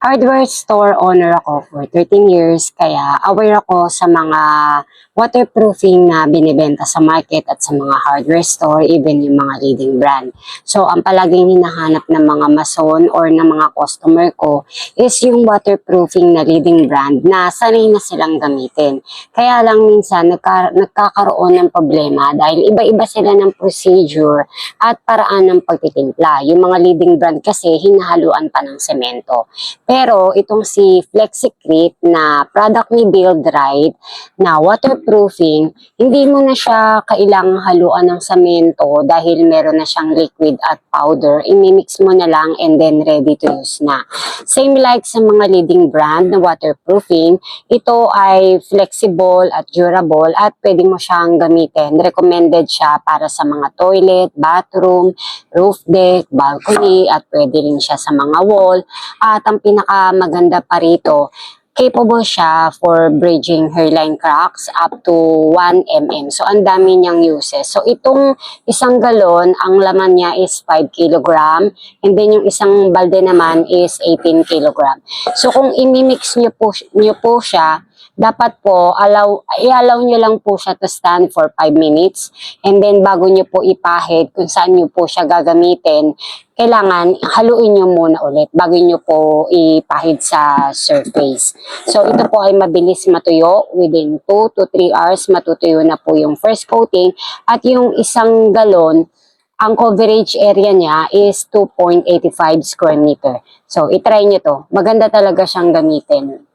Hardware store owner ako for 13 years, kaya aware ako sa mga waterproofing na binibenta sa market at sa mga hardware store, even yung mga leading brand. So, ang palaging hinahanap ng mga mason or ng mga customer ko is yung waterproofing na leading brand na sanay na silang gamitin. Kaya lang minsan nagkakaroon ng problema dahil iba-iba sila ng procedure at paraan ng pagtitimpla. Yung mga leading brand kasi hinahaluan pa ng semento. Pero itong si Flexicrete na product ni Build Right na waterproofing, hindi mo na siya kailangang haluan ng semento dahil meron na siyang liquid at powder. Imimix mo na lang and then ready to use na. Same like sa mga leading brand na waterproofing, ito ay flexible at durable at pwede mo siyang gamitin. Recommended siya para sa mga toilet, bathroom, roof deck, balcony at pwede rin siya sa mga wall. At ang pinakamaganda pa rito, capable siya for bridging hairline cracks up to 1 mm. So, ang dami niyang uses. So, itong isang galon, ang laman niya is 5 kg. And then, yung isang balde naman is 18 kg. So, kung imimix niyo po siya, dapat po, i-allow nyo lang po siya to stand for 5 minutes. And then, bago nyo po ipahid kung saan nyo po siya gagamitin, kailangan haluin nyo muna ulit bago nyo po ipahid sa surface. So, ito po ay mabilis matuyo. Within 2 to 3 hours, matutuyo na po yung first coating. At yung isang galon, ang coverage area niya is 2.85 square meter. So, itry nyo to. Maganda talaga siyang gamitin.